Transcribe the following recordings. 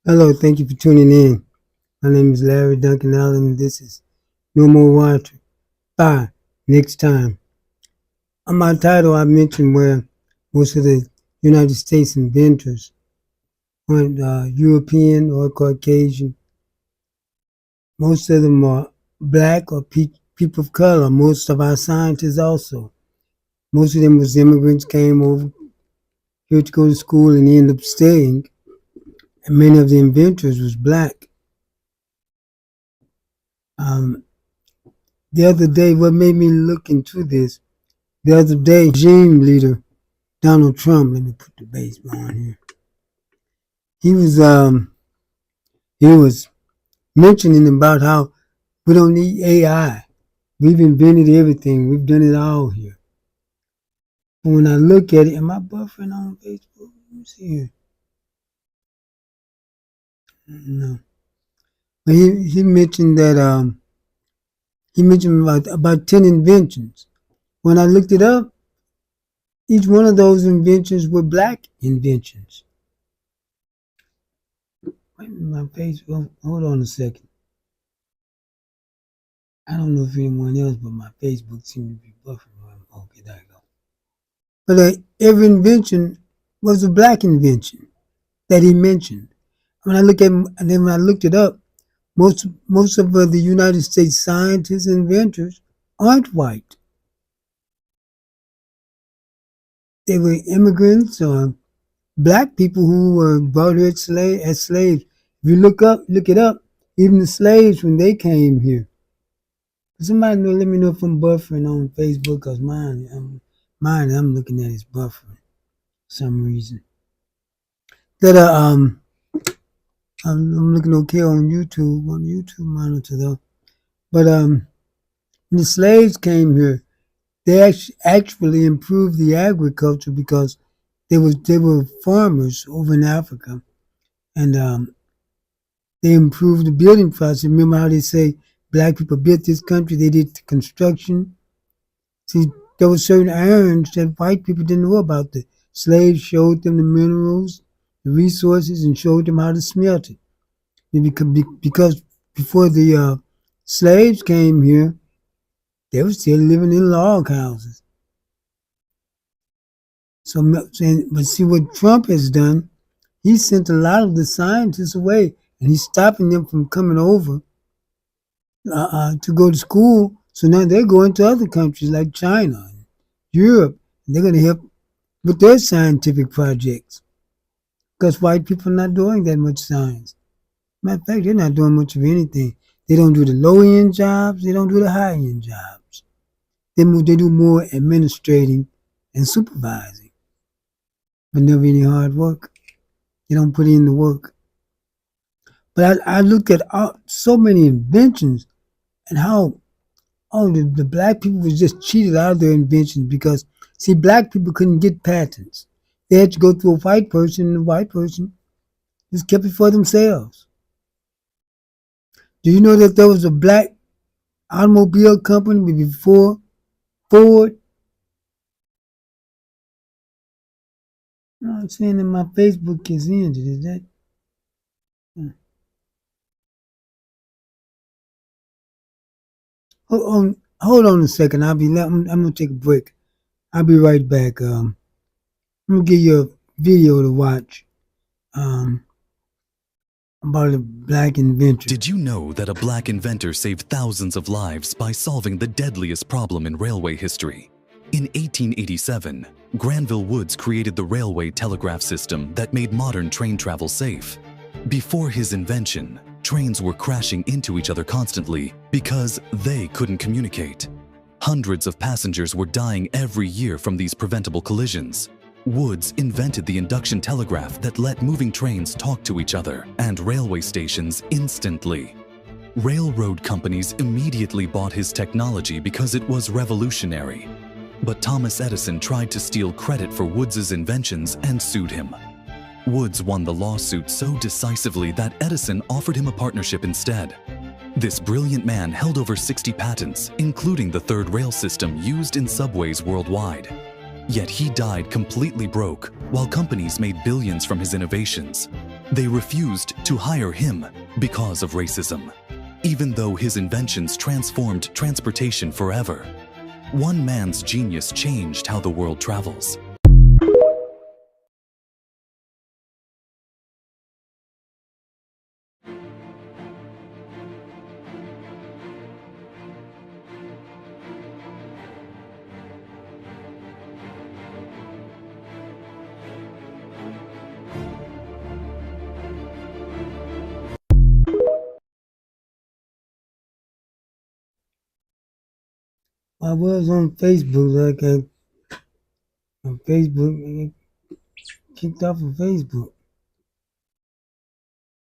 Hello, thank you for tuning in. My name is Larry Duncan Allen, and this is No More Water. Bye. Next time. On my title, I mentioned where most of the United States inventors aren't European or Caucasian. Most of them are black or people of color. Most of our scientists also. Most of them was immigrants, came over here to go to school and ended up staying. And many of the inventors was black. Um, the other day, what made me look into this, the other day, regime leader Donald Trump, let me put the baseball on here. He was he was mentioning about how we don't need AI. We've invented everything. We've done it all here. But when I look at it, am I buffering on Facebook? Let me see here. No. But he mentioned that he mentioned about 10 inventions. When I looked it up, each one of those inventions were black inventions. Wait a minute, my Facebook. Hold on a second. I don't know if anyone else, but my Facebook seemed to be buffering. Okay, there you go. But every invention was a black invention that he mentioned. When I look at, and then when I looked it up, most of the United States scientists and inventors aren't white. They were immigrants or black people who were brought here as slaves. If you look it up, even the slaves when they came here. Somebody let me know if I'm buffering on Facebook, because mine I'm looking at is buffering for some reason. That I'm looking okay on the YouTube monitor though. But when the slaves came here, they actually improved the agriculture because they were farmers over in Africa, and they improved the building process. Remember how they say black people built this country? They did the construction. See, there were certain errands that white people didn't know about. The slaves showed them the minerals, the resources, and showed them how to smelt it. Because before the slaves came here, they were still living in log houses. But see what Trump has done, he sent a lot of the scientists away, and he's stopping them from coming over to go to school. So now they're going to other countries like China and Europe, and they're going to help with their scientific projects because white people are not doing that much science. Matter of fact, they're not doing much of anything. They don't do the low-end jobs. They don't do the high-end jobs. They do more administrating and supervising, but never any hard work. They don't put in the work. But I looked at so many inventions and how the black people was just cheated out of their inventions because, see, black people couldn't get patents. They had to go through a white person, and the white person just kept it for themselves. Do you know that there was a black automobile company before Ford? No, I'm saying that my Facebook is ended. Is that? Hold on a second. I'm gonna take a break. I'll be right back. I'm gonna give you a video to watch. About a black inventor. Did you know that a black inventor saved thousands of lives by solving the deadliest problem in railway history? In 1887, Granville Woods created the railway telegraph system that made modern train travel safe. Before his invention, trains were crashing into each other constantly because they couldn't communicate. Hundreds of passengers were dying every year from these preventable collisions. Woods invented the induction telegraph that let moving trains talk to each other and railway stations instantly. Railroad companies immediately bought his technology because it was revolutionary. But Thomas Edison tried to steal credit for Woods' inventions and sued him. Woods won the lawsuit so decisively that Edison offered him a partnership instead. This brilliant man held over 60 patents, including the third rail system used in subways worldwide. Yet he died completely broke, while companies made billions from his innovations. They refused to hire him because of racism, even though his inventions transformed transportation forever. One man's genius changed how the world travels. I was on Facebook, on Facebook, I got kicked off of Facebook.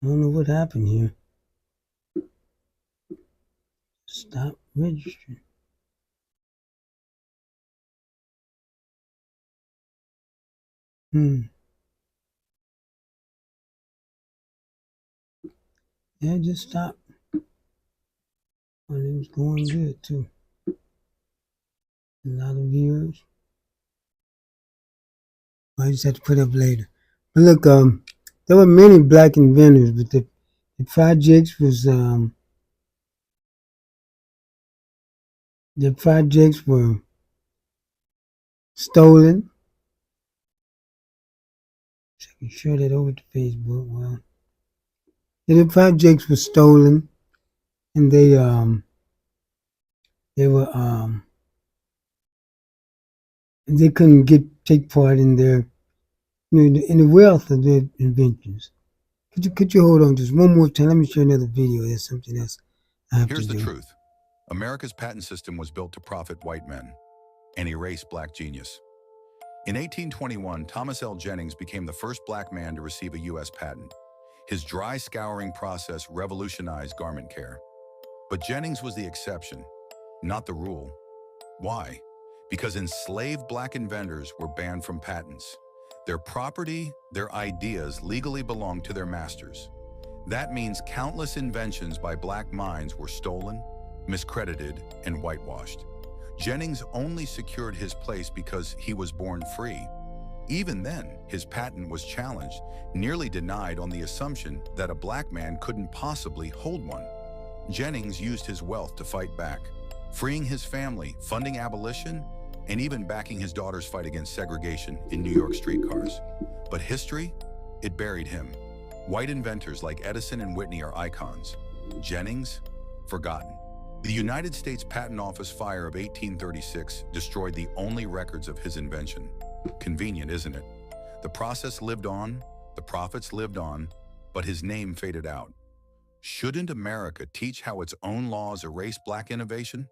I don't know what happened here. Stop registering. Yeah, just stop. And it was going good too. A lot of viewers. I just had to put up later. But look, there were many black inventors, but the projects were stolen. So I can show that over to Facebook. Well, the projects were stolen, and they were and they couldn't take part in their in the wealth of their inventions. Could you hold on just one more time? Let me show another video. There's something else I have to do. Here's the truth. America's patent system was built to profit white men and erase black genius. In 1821, Thomas L. Jennings became the first black man to receive a U.S. patent. His dry scouring process revolutionized garment care. But Jennings was the exception, not the rule. Why? Because enslaved black inventors were banned from patents. Their property, their ideas legally belonged to their masters. That means countless inventions by black minds were stolen, miscredited, and whitewashed. Jennings only secured his place because he was born free. Even then, his patent was challenged, nearly denied on the assumption that a black man couldn't possibly hold one. Jennings used his wealth to fight back, freeing his family, funding abolition, and even backing his daughter's fight against segregation in New York streetcars. But history, it buried him. White inventors like Edison and Whitney are icons. Jennings, forgotten. The United States Patent Office fire of 1836 destroyed the only records of his invention. Convenient, isn't it? The process lived on, the profits lived on, but his name faded out. Shouldn't America teach how its own laws erase black innovation?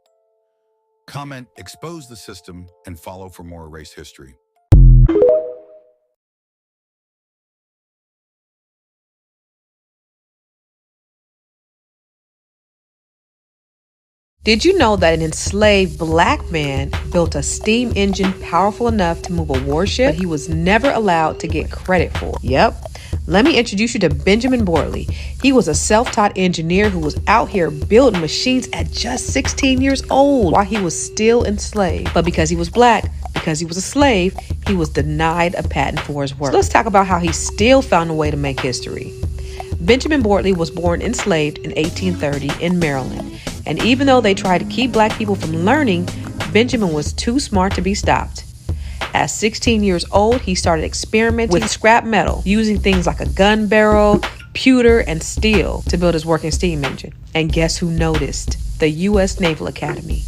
Comment, expose the system, and follow for more erased history. Did you know that an enslaved black man built a steam engine powerful enough to move a warship, but he was never allowed to get credit for? Yep. Let me introduce you to Benjamin Bortley. He was a self-taught engineer who was out here building machines at just 16 years old while he was still enslaved. But because he was black, because he was a slave, he was denied a patent for his work. So let's talk about how he still found a way to make history. Benjamin Bortley was born enslaved in 1830 in Maryland. And even though they tried to keep black people from learning, Benjamin was too smart to be stopped. At 16 years old, he started experimenting with scrap metal, using things like a gun barrel, pewter, and steel to build his working steam engine. And guess who noticed? The U.S. Naval Academy.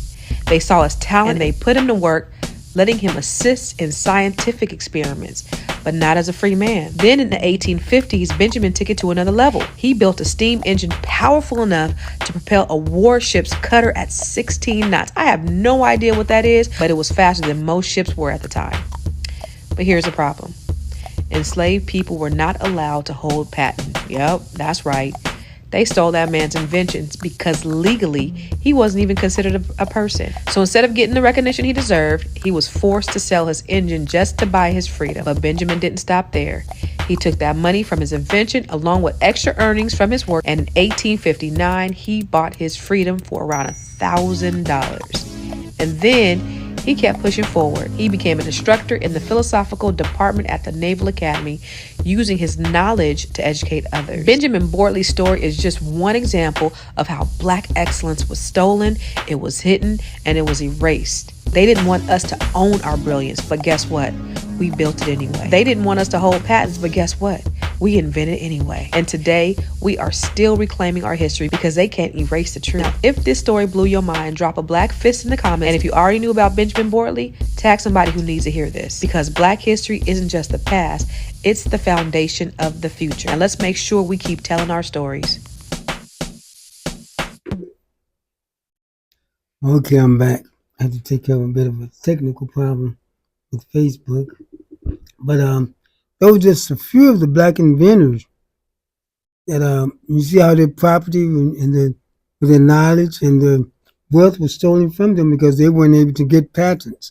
They saw his talent and they put him to work, letting him assist in scientific experiments, but not as a free man. Then in the 1850s, Benjamin took it to another level. He built a steam engine powerful enough to propel a warship's cutter at 16 knots. I have no idea what that is, but it was faster than most ships were at the time. But here's the problem. Enslaved people were not allowed to hold patents. Yep, that's right. They stole that man's inventions because legally he wasn't even considered a person. So instead of getting the recognition he deserved, he was forced to sell his engine just to buy his freedom. But Benjamin didn't stop there. He took that money from his invention along with extra earnings from his work, and in 1859 he bought his freedom for around $1,000. And then he kept pushing forward. He became an instructor in the philosophical department at the Naval Academy, using his knowledge to educate others. Benjamin Bortley's story is just one example of how Black excellence was stolen, it was hidden, and it was erased. They didn't want us to own our brilliance, but guess what? We built it anyway. They didn't want us to hold patents, but guess what? We invented anyway. And today, we are still reclaiming our history because they can't erase the truth. Now, if this story blew your mind, drop a Black fist in the comments. And if you already knew about Benjamin Bortley, tag somebody who needs to hear this. Because Black history isn't just the past, it's the foundation of the future. And let's make sure we keep telling our stories. Okay, I'm back. I had to take care of a bit of a technical problem with Facebook. But those were just a few of the Black inventors that you see how their property and their knowledge and their wealth was stolen from them because they weren't able to get patents.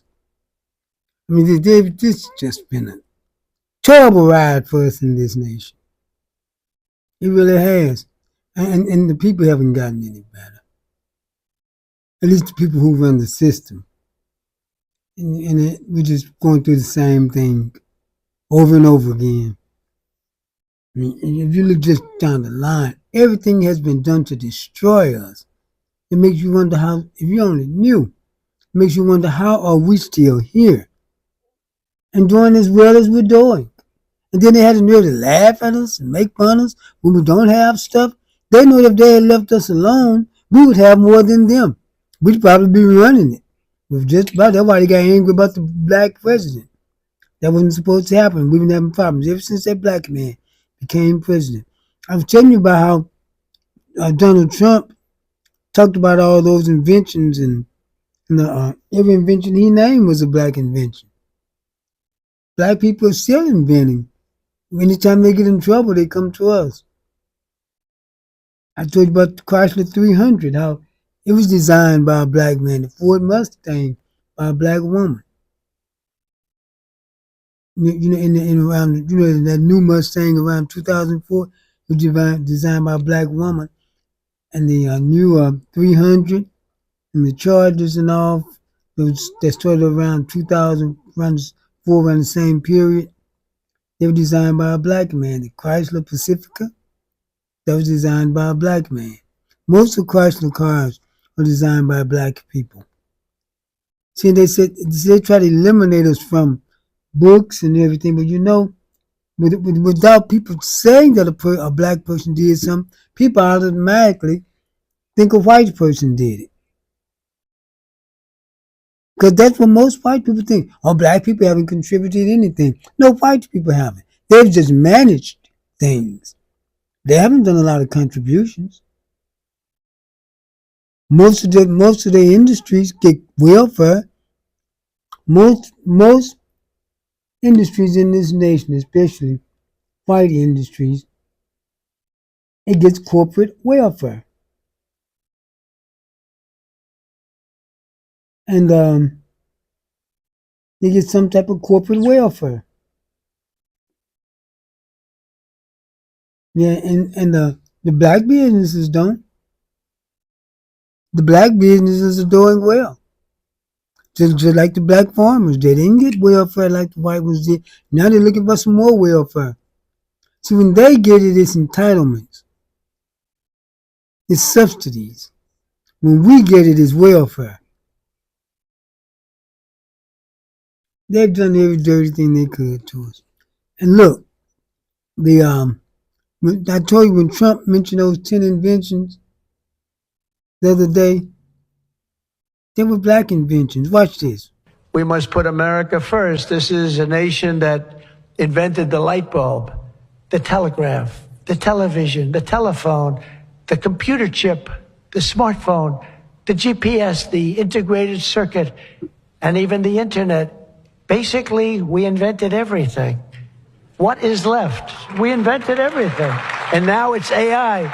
I mean, this just been a terrible ride for us in this nation. It really has. And the people haven't gotten any better. At least the people who run the system. And we're just going through the same thing over and over again. I mean, if you look just down the line, everything has been done to destroy us. It makes you wonder how, if you only knew, it makes you wonder how are we still here and doing as well as we're doing. And then they had to nerve to laugh at us and make fun of us when we don't have stuff. They knew if they had left us alone, we would have more than them. We'd probably be running it. With just about that's why they got angry about the Black president. That wasn't supposed to happen. We've been having problems ever since that Black man became president. I was telling you about how Donald Trump talked about all those inventions and every invention he named was a Black invention. Black people are still inventing. Anytime they get in trouble, they come to us. I told you about the Chrysler 300, how it was designed by a Black man, the Ford Mustang by a Black woman. In around that new Mustang around 2004 was designed by a Black woman, and the new 300 and the Chargers and all those that started around 2004, around the same period. They were designed by a Black man. The Chrysler Pacifica, that was designed by a Black man. Most of Chrysler cars are designed by Black people. See, they try to eliminate us from books and everything, but without people saying that a Black person did something, people automatically think a white person did it. Because that's what most white people think. Oh, Black people haven't contributed anything. No, white people haven't. They've just managed things. They haven't done a lot of contributions. Most of the industries get welfare. Most industries in this nation, especially white industries, it gets corporate welfare. And they get some type of corporate welfare. Yeah, and the Black businesses don't. The Black businesses are doing well. Just like the Black farmers. They didn't get welfare like the white ones did. Now they're looking for some more welfare. See, when they get it, it's entitlements. It's subsidies. When we get it, it's welfare. They've done every dirty thing they could to us. And look, I told you when Trump mentioned those 10 inventions the other day, they were Black inventions. Watch this. We must put America first. This is a nation that invented the light bulb, the telegraph, the television, the telephone, the computer chip, the smartphone, the GPS, the integrated circuit, and even the internet. Basically, we invented everything. What is left? We invented everything. And now it's AI.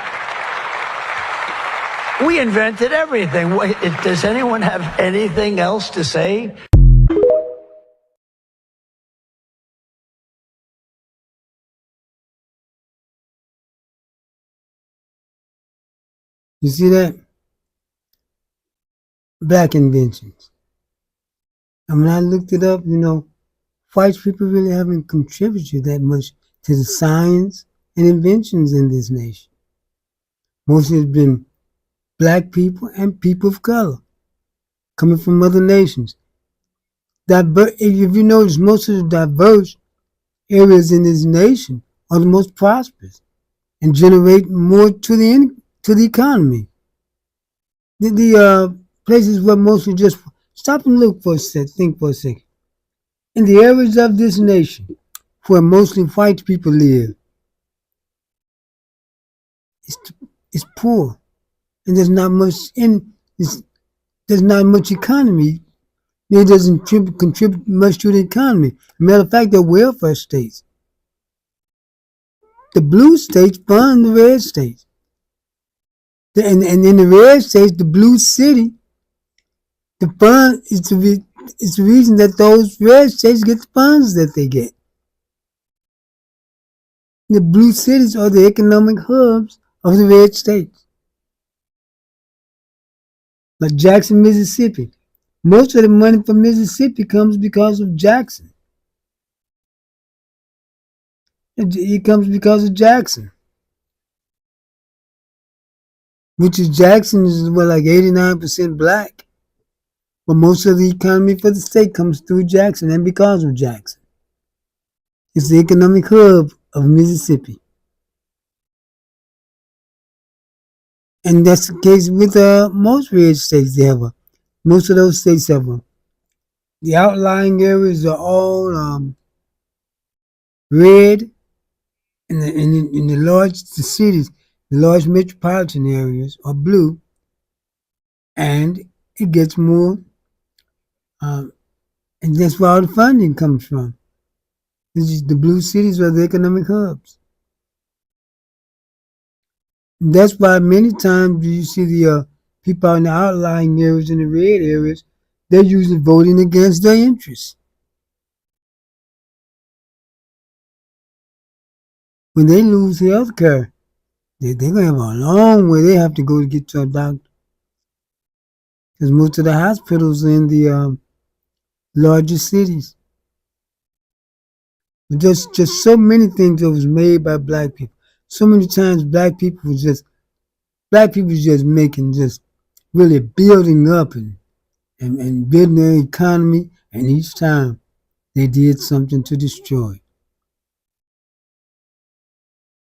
We invented everything. Does anyone have anything else to say? You see that? Black inventions. And when I looked it up, white people really haven't contributed that much to the science and inventions in this nation. Mostly it's been black people and people of color coming from other nations. If you notice, most of the diverse areas in this nation are the most prosperous and generate more to the economy. The places where mostly just stop and look for a sec, think for a second. In the areas of this nation where mostly white people live, it's, it's poor, and there's not much economy. It doesn't contribute much to the economy. Matter of fact, they're welfare states. The blue states fund the red states. And in the red states, the blue city, the fund is the reason that those red states get the funds that they get. The blue cities are the economic hubs of the red states. Like Jackson, Mississippi. Most of the money from Mississippi comes because of Jackson. It comes because of Jackson. Which is Jackson is like 89% black. But most of the economy for the state comes through Jackson and because of Jackson. It's the economic hub of Mississippi. And that's the case with most red states. Most of those states have them. The outlying areas are all red, and the cities, the large metropolitan areas are blue, and it gets more, and that's where all the funding comes from. The blue cities are the economic hubs. And that's why many times you see the people out in the outlying areas and the red areas, they're usually voting against their interests. When they lose health care, they're going to have a long way they have to go to get to a doctor. Because most of the hospitals are in the larger cities. Just so many things that was made by black people. So many times black people was just making, just really building up and building their economy, and each time they did something to destroy.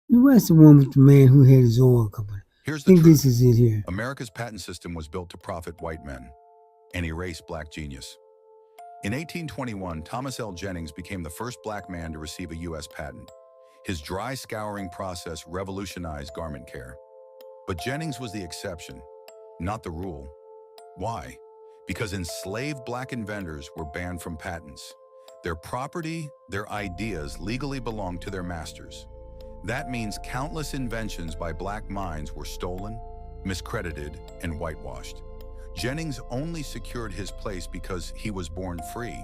Where's the one with the man who had his oil company? Here's I think the truth. this is it here. America's patent system was built to profit white men and erase black genius. In 1821, Thomas L. Jennings became the first black man to receive a U.S. patent. His dry scouring process revolutionized garment care. But Jennings was the exception, not the rule. Why? Because enslaved black inventors were banned from patents. Their property, their ideas legally belonged to their masters. That means countless inventions by black minds were stolen, miscredited, and whitewashed. Jennings only secured his place because he was born free.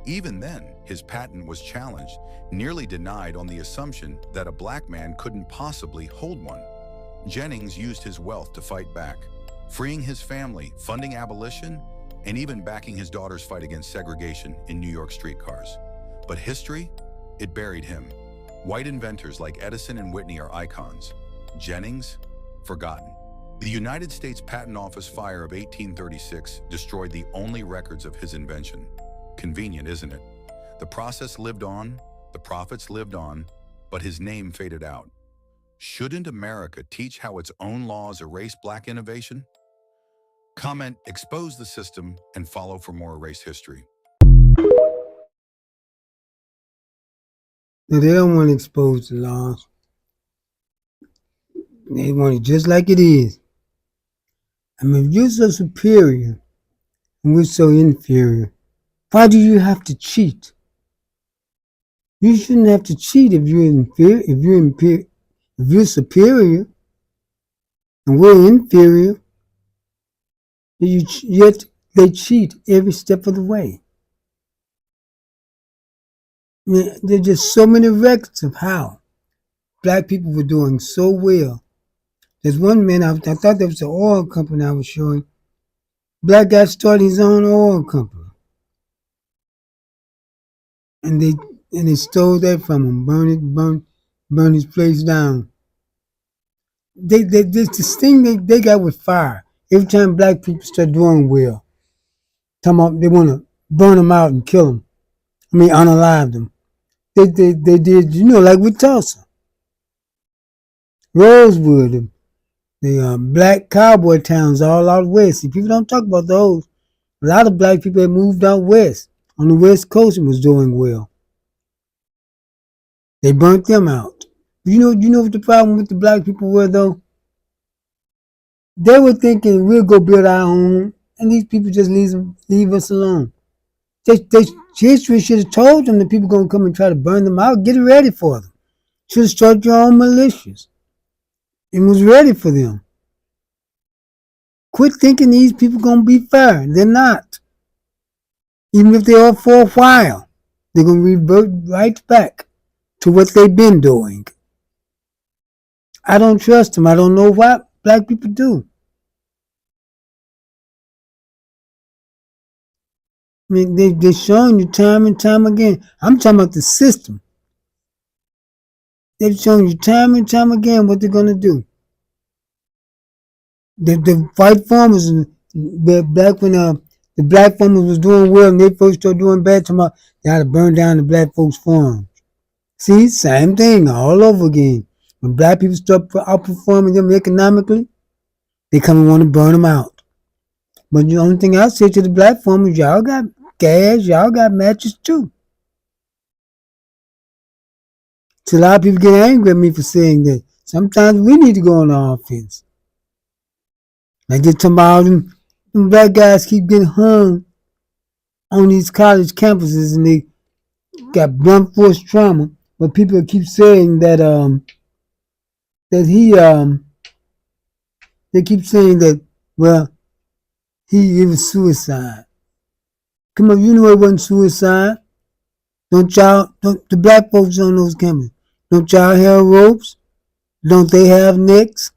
Even then, his patent was challenged, nearly denied on the assumption that a black man couldn't possibly hold one. Jennings used his wealth to fight back, freeing his family, funding abolition, and even backing his daughter's fight against segregation in New York streetcars. But history, it buried him. White inventors like Edison and Whitney are icons. Jennings, forgotten. The United States Patent Office fire of 1836 destroyed the only records of his invention. Convenient, isn't it? The process lived on, the profits lived on, but his name faded out. Shouldn't America teach how its own laws erase black innovation? Comment, expose the system, and follow for more erased history. No, they don't want to expose the laws. They want it just like it is. I mean, if you're so superior and we're so inferior, why do you have to cheat? You shouldn't have to cheat if you're inferior. If you're superior and we're inferior, yet they cheat every step of the way. I mean, there are just so many records of how black people were doing so well. There's one man, I thought there was an oil company I was showing. Black guy started his own oil company. and they stole that from him, burn his place down. This thing they got with fire. Every time black people start doing well, they want to burn them out and kill them. I mean, unalive them. They did, like with Tulsa, Rosewood, the black cowboy towns all out west. See, people don't talk about those. A lot of black people had moved out west on the west coast and was doing well. They burnt them out. You know what the problem with the black people were though? They were thinking we'll go build our home, and these people just leave us alone. History should have told them that people gonna come and try to burn them out. Get ready for them. Should have started your own militias and was ready for them. Quit thinking these people gonna be fair. They're not. Even if they are for a while, they're gonna revert right back to what they've been doing. I don't trust them. I don't know what black people do. I mean, they're showing you time and time again. I'm talking about the system. They've shown you time and time again what they're gonna do. The white farmers, back when the black farmers was doing well and they first started doing bad, they had to burn down the black folks' farms. See, same thing all over again. When black people start outperforming them economically, they come and want to burn them out. But the only thing I say to the black farmers, y'all got gas, y'all got matches too. So a lot of people get angry at me for saying that. Sometimes we need to go on the offense. Like they're talking about them black guys keep getting hung on these college campuses and they got blunt force trauma. But people keep saying that they keep saying that, well, it was suicide. Come on, you know it wasn't suicide. The black folks on those campuses, don't y'all have ropes? Don't they have necks?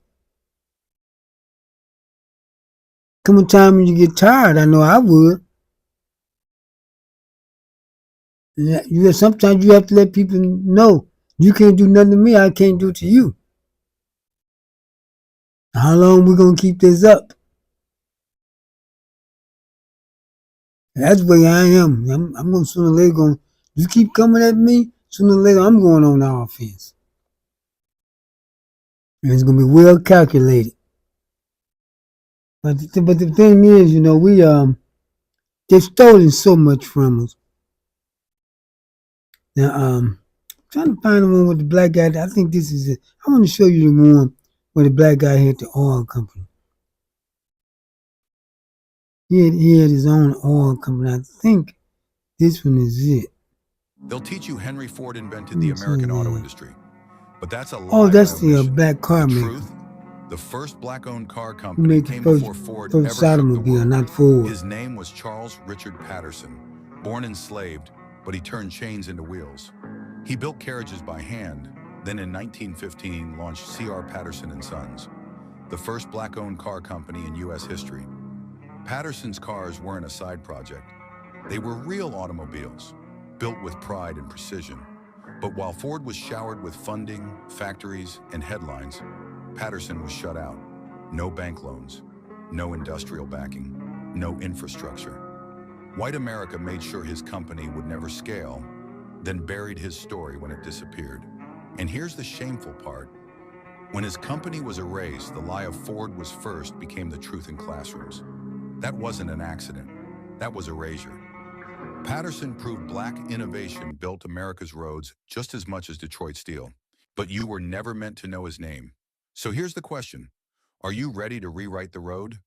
Come a time when you get tired, I know I would. Sometimes you have to let people know you can't do nothing to me, I can't do to you. How long we gonna keep this up? That's the way I am. I'm gonna sooner or later going. You keep coming at me, sooner or later I'm going on the offense, and it's gonna be well calculated. But the thing is, we they've stolen so much from us. Now trying to find the one with the black guy. I think this is it. I want to show you the one where the black guy had the oil company. He had his own oil company. I think this one is it. They'll teach you Henry Ford invented the American auto industry. But that's a lie. Oh, that's the black car the maker. Truth, the first black-owned car Who company made the came first, before Ford first ever shook the automobile, world. not Ford. His name was Charles Richard Patterson, born enslaved, but he turned chains into wheels. He built carriages by hand, then in 1915 launched C.R. Patterson & Sons, the first black-owned car company in U.S. history. Patterson's cars weren't a side project. They were real automobiles, built with pride and precision. But while Ford was showered with funding, factories, and headlines, Patterson was shut out. No bank loans, no industrial backing, no infrastructure. White America made sure his company would never scale, then buried his story when it disappeared. And here's the shameful part. When his company was erased, the lie of Ford was first became the truth in classrooms. That wasn't an accident. That was erasure. Patterson proved black innovation built America's roads just as much as Detroit steel. But you were never meant to know his name. So here's the question. Are you ready to rewrite the road?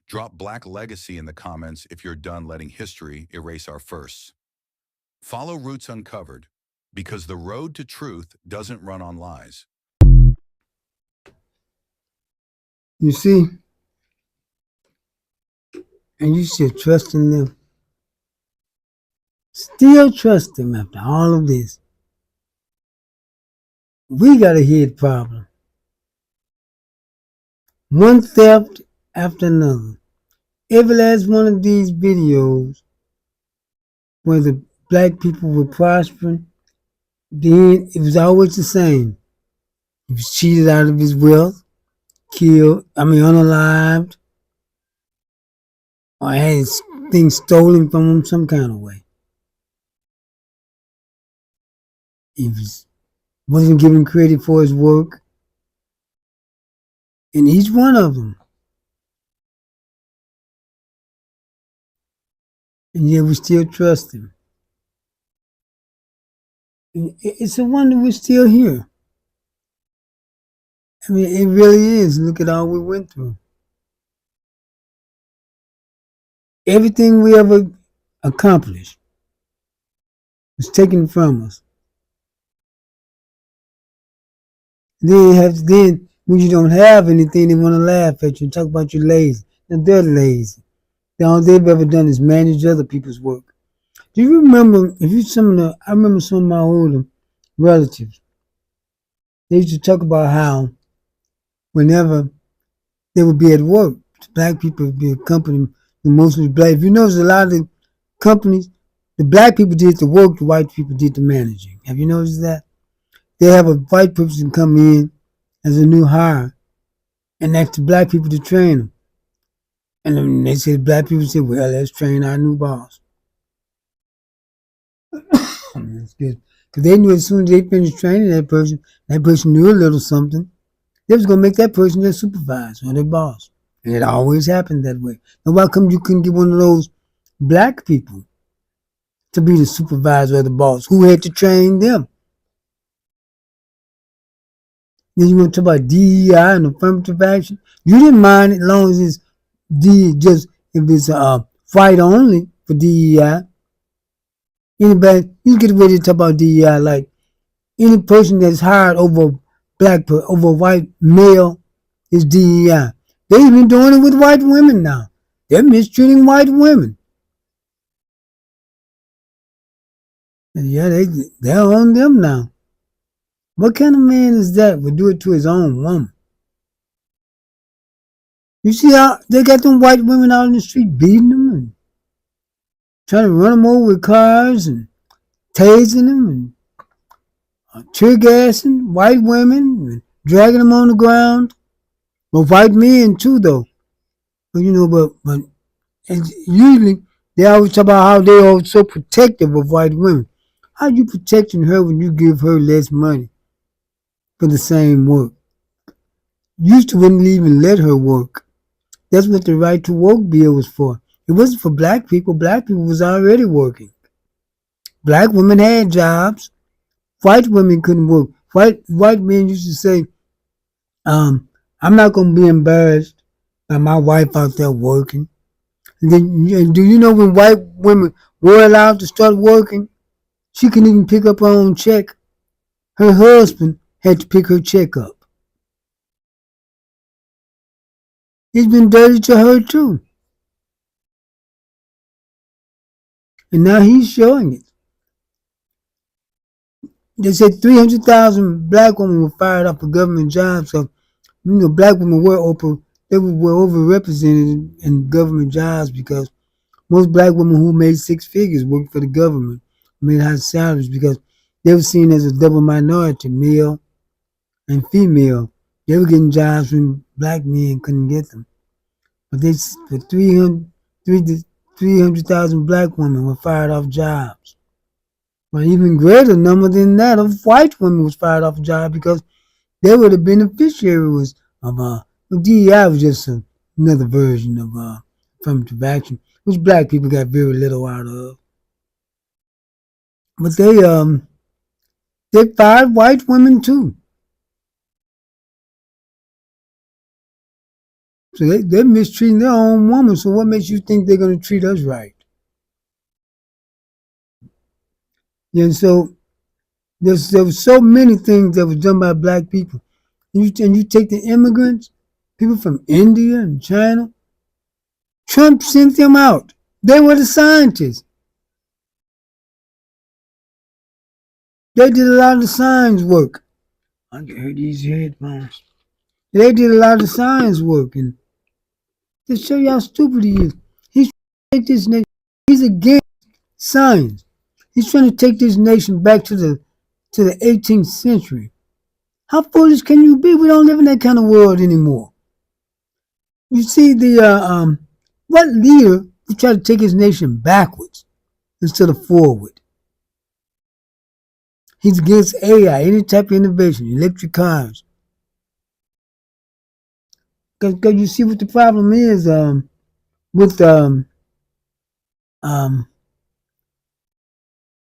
Drop Black Legacy in the comments if you're done letting history erase our firsts. Follow Roots Uncovered, because the road to truth doesn't run on lies. You see? And you still trust in them. Still trust them after all of this. We got a head problem. One theft after another. Every last one of these videos where the black people were prospering, then it was always the same. He was cheated out of his wealth, killed, unalived, or had his things stolen from him some kind of way. Wasn't given credit for his work, and each one of them. And yet we still trust him. And it's a wonder we're still here. It really is. Look at all we went through. Everything we ever accomplished was taken from us. Then when you don't have anything, they want to laugh at you and talk about you lazy. And they're lazy. All they've ever done is manage other people's work. Do you remember? I remember some of my older relatives. They used to talk about how whenever they would be at work, black people would be accompanying the mostly black. If you notice, a lot of the companies, the black people did the work, the white people did the managing. Have you noticed that? They have a white person come in as a new hire and ask the black people to train them. And then they say, black people say, well, let's train our new boss. That's good. Because they knew as soon as they finished training that person knew a little something, they was going to make that person their supervisor or their boss. And it always happened that way. Now, why come you couldn't get one of those black people to be the supervisor or the boss? Who had to train them? Then you want to talk about DEI and affirmative action. You didn't mind as long as it's if it's white only for DEI. Anybody, you get ready to talk about DEI like any person that's hired over a white male is DEI. They've even doing it with white women now. They're mistreating white women. And yeah, they're on them now. What kind of man is that would do it to his own woman? You see how they got them white women out in the street beating them and trying to run them over with cars and tasing them and tear gassing white women and dragging them on the ground. But white men too, though. But usually they always talk about how they are so protective of white women. How are you protecting her when you give her less money for the same work? Used to wouldn't even let her work. That's what the right to work bill was for. It wasn't for black people. Black people was already working. Black women had jobs. White women couldn't work. White men used to say, I'm not going to be embarrassed by my wife out there working. And then, do you know when white women were allowed to start working, she couldn't even pick up her own check. Her husband had to pick her check up. It's been dirty to her too. And now he's showing it. They said 300,000 black women were fired off of government jobs. So, black women were overrepresented in government jobs because most black women who made six figures worked for the government, made high salaries because they were seen as a double minority, male and female. They were getting jobs when black men couldn't get them. But 300,000 black women were fired off jobs. But even greater number than that of white women was fired off a job because they were the beneficiaries of DEI was just another version of affirmative action, which black people got very little out of. But they fired white women too. So they're mistreating their own woman. So what makes you think they're going to treat us right? And so there were so many things that was done by black people. And you take the immigrants, people from India and China, Trump sent them out. They were the scientists. They did a lot of the science work. I can hear these headphones. They did a lot of the science work. And to show you how stupid he is, he's trying to take this nation. He's against science. He's trying to take this nation back to the 18th century. How foolish can you be? We don't live in that kind of world anymore. You see, what leader would try to take his nation backwards instead of forward? He's against AI, any type of innovation, electric cars. Because you see what the problem is with um,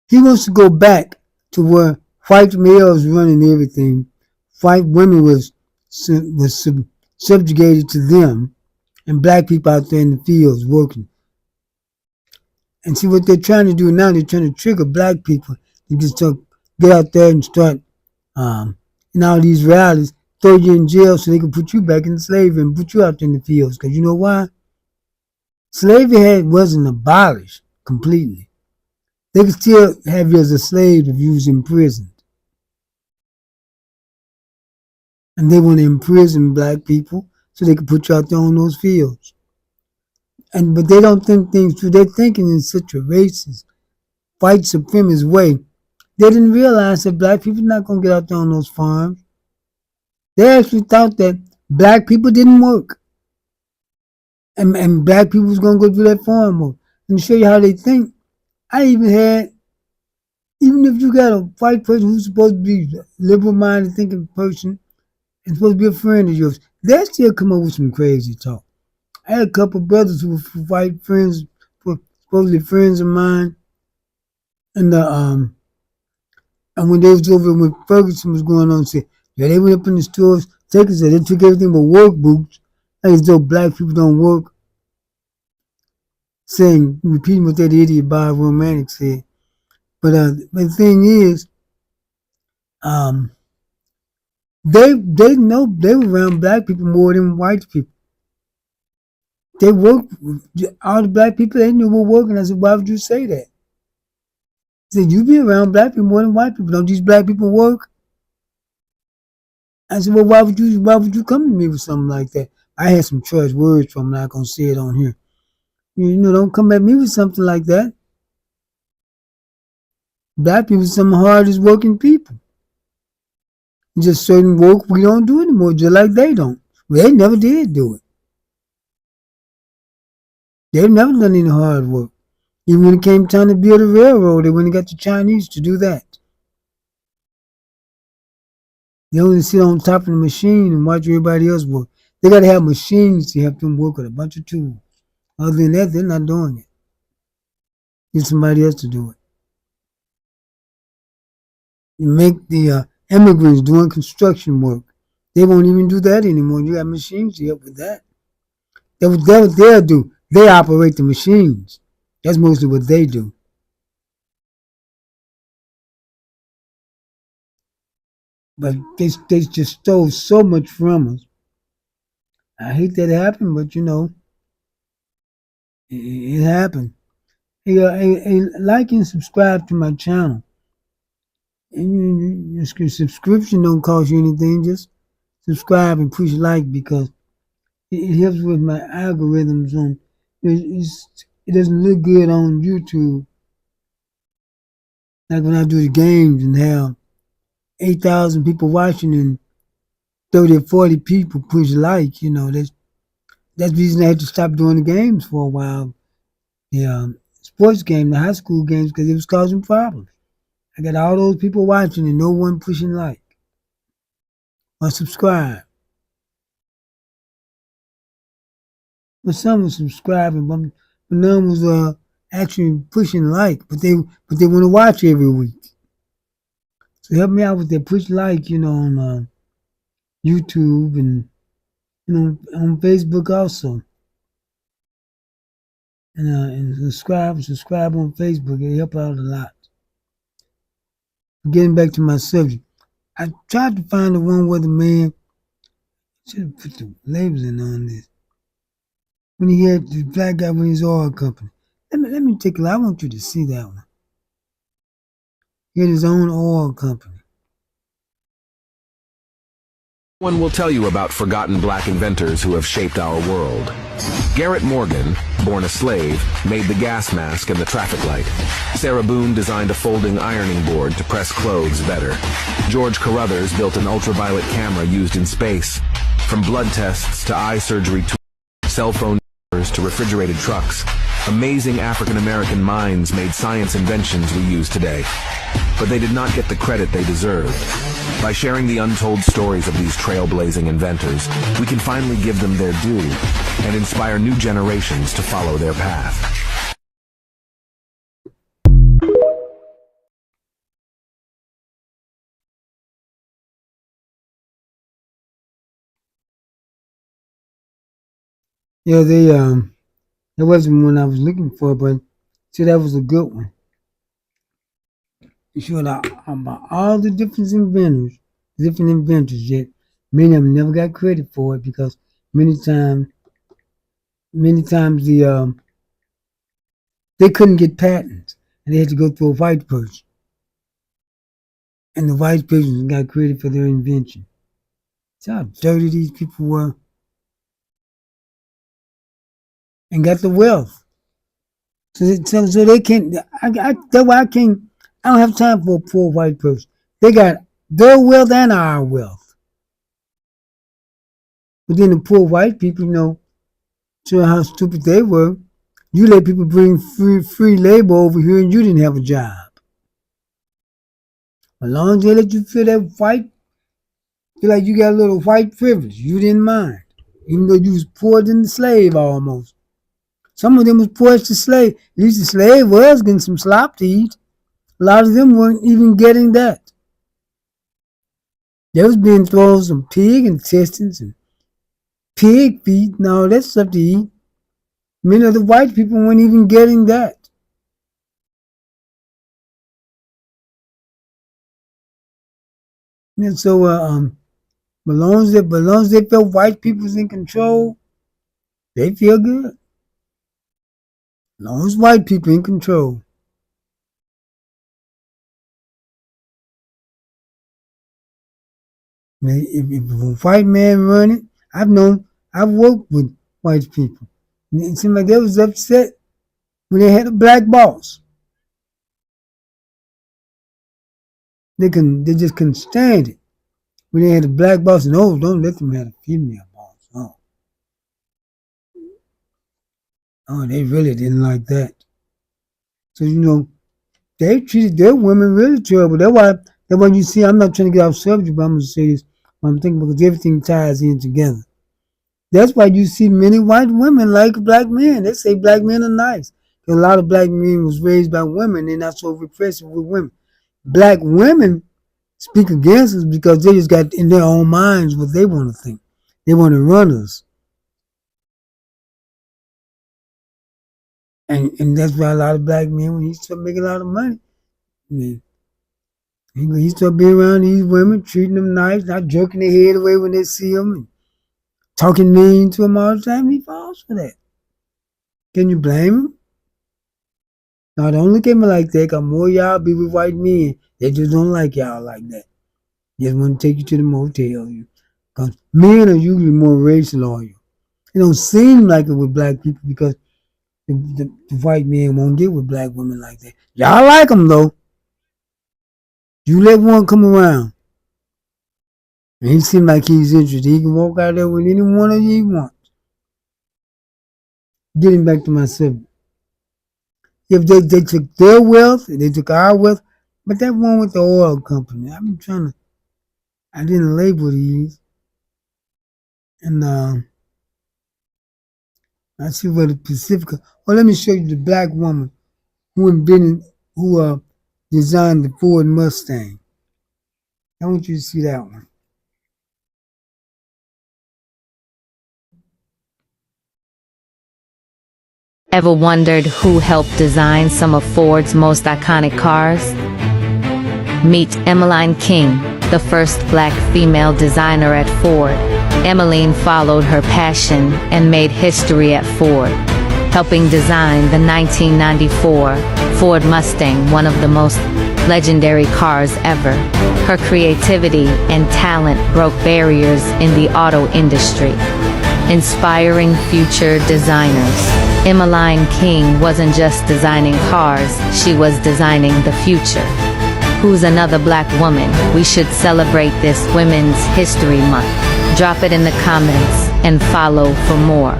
he wants to go back to where white males running everything, white women was subjugated to them, and black people out there in the fields working. And see what they're trying to do now, they're trying to trigger black people to just get out there and start in all these rallies, throw you in jail so they can put you back in slavery and put you out there in the fields. Because you know why? Slavery wasn't abolished completely. They could still have you as a slave if you was imprisoned. And they want to imprison black people so they could put you out there on those fields. But they don't think things through. They're thinking in such a racist, white supremacist way. They didn't realize that black people are not going to get out there on those farms. They actually thought that black people didn't work. And black people was going to go do that farm work. And to show you how they think, even if you got a white person who's supposed to be a liberal-minded thinking person and supposed to be a friend of yours, they still come up with some crazy talk. I had a couple of brothers who were white friends, supposedly friends of mine, and when they was over when Ferguson was going on, said, yeah, they went up in the stores, they took everything but work boots, like as though black people don't work, repeating what that idiot Bob Romantic said. But the thing is, they know they were around black people more than white people. They worked, all the black people they knew were working. I said, why would you say that? He said, you be around black people more than white people. Don't these black people work? I said, well, why would you come to me with something like that? I had some choice words from, I'm not gonna say it on here. You know, don't come at me with something like that. Black people are some of the hardest working people. Just certain work we don't do anymore, just like they don't. They never did do it. They've never done any hard work. Even when it came time to build a railroad, they went and got the Chinese to do that. They only sit on top of the machine and watch everybody else work. They got to have machines to help them work with a bunch of tools. Other than that, they're not doing it. Get somebody else to do it. You make the immigrants doing construction work. They won't even do that anymore. You got machines to help with that. That's what they'll do. They operate the machines. That's mostly what they do. But they just stole so much from us. I hate that it happened, but you know, it happened. Hey, like and subscribe to my channel. And your subscription don't cost you anything. Just subscribe and push like because it helps with my algorithms on. It doesn't look good on YouTube. Like when I do the games and have 8,000 people watching and 30 or 40 people push like, you know, that's the reason I had to stop doing the games for a while. The sports game, the high school games, because it was causing problems. I got all those people watching and no one pushing like or subscribe. But some was subscribing, but none was actually pushing like. But they want to watch every week. So help me out with that push like, you know, on YouTube and you know on Facebook also. And subscribe on Facebook. It help out a lot. Getting back to my subject, I tried to find the one where the man should have put the labels in on this. When he had the black guy with his oil company. Let me take a look. I want you to see that one. He had his own oil company. One will tell you about forgotten black inventors who have shaped our world. Garrett Morgan, born a slave, made the gas mask and the traffic light. Sarah Boone designed a folding ironing board to press clothes better. George Carruthers built an ultraviolet camera used in space. From blood tests to eye surgery to cell phone numbers to refrigerated trucks, amazing African-American minds made science inventions we use today. But they did not get the credit they deserved. By sharing the untold stories of these trailblazing inventors, we can finally give them their due and inspire new generations to follow their path. Yeah, that wasn't one I was looking for, but see, that was a good one. It showed about all the different inventors, yet many of them never got credit for it because many times they couldn't get patents and they had to go through a white person, and the white person got credit for their invention. See how dirty these people were, and got the wealth. So they can't. That's why I can't. I don't have time for a poor white person. They got their wealth and our wealth. But then the poor white people, showing how stupid they were. You let people bring free labor over here, and you didn't have a job. As long as they let you feel like you got a little white privilege, you didn't mind, even though you was poorer than the slave almost. Some of them was poor as the slave. At least the slave was getting some slop to eat. A lot of them weren't even getting that. They was being thrown some pig intestines and pig feet and all that stuff to eat. Many of the white people weren't even getting that. And so, as long as they feel white people's in control, they feel good. As long as white people in control. If a white man run it, I've worked with white people. And it seemed like they was upset when they had a black boss. They just couldn't stand it. When they had a black boss, and don't let them have a female boss. Oh, they really didn't like that. So, they treated their women really terrible. That's why you see, I'm not trying to get off subject, but I'm going to say this. I'm thinking because everything ties in together. That's why you see many white women like black men. They say black men are nice. A lot of black men was raised by women. They're not so repressive with women. Black women speak against us because they just got in their own minds what they want to think. They want to run us. And that's why a lot of black men, when he start making a lot of money, he start being around these women, treating them nice, not jerking their head away when they see them, and talking mean to them all the time. He falls for that. Can you blame him? Now, don't look at me like that, because more y'all be with white men. They just don't like y'all like that. They just want to take you to the motel. Because men are usually more race loyal. It don't seem like it with black people because the white men won't get with black women like that. Y'all like them, though. You let one come around, and he seems like he's interested. He can walk out there with any one of you he wants. Getting back to my subject. If they took their wealth, they took our wealth, but that one with the oil company, I didn't label these. And I see where the Pacifica. Let me show you the black woman who designed the Ford Mustang. I want you to see that one. Ever wondered who helped design some of Ford's most iconic cars? Meet Emmeline King, the first black female designer at Ford. Emmeline followed her passion and made history at Ford, helping design the 1994 Ford Mustang, one of the most legendary cars ever. Her creativity and talent broke barriers in the auto industry, inspiring future designers. Emmeline King wasn't just designing cars, she was designing the future. Who's another black woman we should celebrate this Women's History Month? Drop it in the comments and follow for more.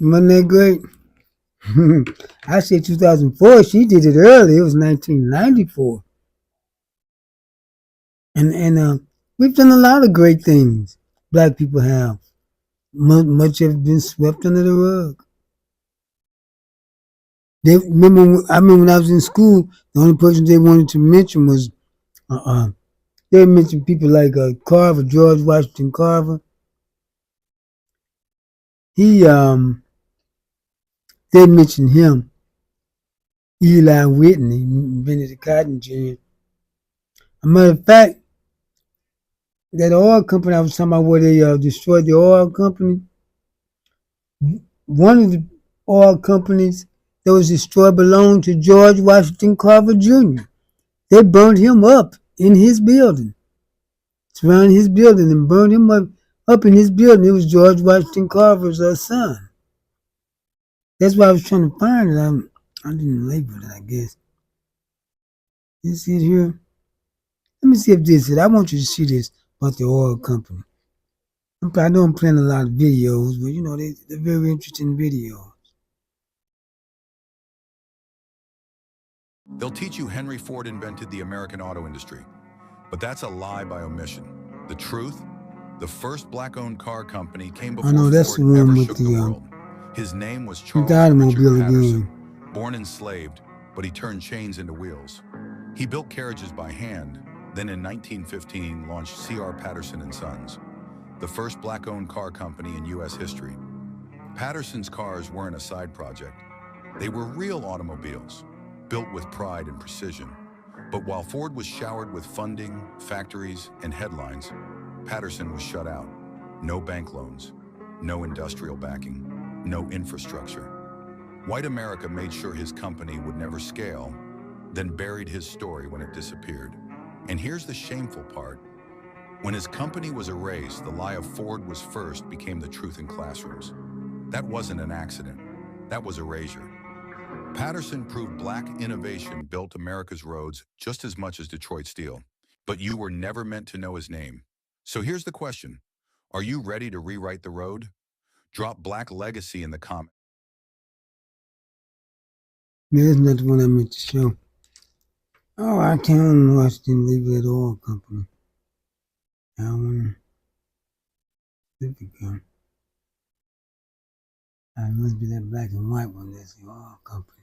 Wasn't that great? I said 2004. She did it early. It was 1994. And we've done a lot of great things. Black people have. Much have been swept under the rug. I remember when I was in school, the only person they wanted to mention was they mentioned people like Carver, George Washington Carver. They mentioned him. Eli Whitney invented the cotton gin. A matter of fact, that oil company I was talking about where they destroyed the oil company, one of the oil companies that was destroyed belonged to George Washington Carver Jr. They burned him up in his building. Surrounded his building and burned him up in his building. It was George Washington Carver's son. That's why I was trying to find it. I didn't label it, I guess. You see it here? Let me see if this is it. I want you to see this about the oil company. I know I'm playing a lot of videos, but you know, they're very interesting videos. They'll teach you Henry Ford invented the American auto industry, but that's a lie by omission. The truth? The first black-owned car company came before I know that's Ford the one ever with shook the the world. His name was Charles automobile Richard Patterson, again. born enslaved, but he turned chains into wheels. He built carriages by hand, then in 1915 launched C.R. Patterson & Sons, the first black-owned car company in U.S. history. Patterson's cars weren't a side project. They were real automobiles, built with pride and precision. But while Ford was showered with funding, factories, and headlines, Patterson was shut out. No bank loans, no industrial backing, no infrastructure. White America made sure his company would never scale, then buried his story when it disappeared. And here's the shameful part. When his company was erased, the lie of Ford was first became the truth in classrooms. That wasn't an accident. That was erasure. Patterson proved black innovation built America's roads just as much as Detroit steel. But you were never meant to know his name. So here's the question. Are you ready to rewrite the road? Drop Black Legacy in the comments. Man, that's not the one I meant to show. Oh, I can't watch them leave that oil company. That one. There we go. It must be that black and white one. That's the oil company.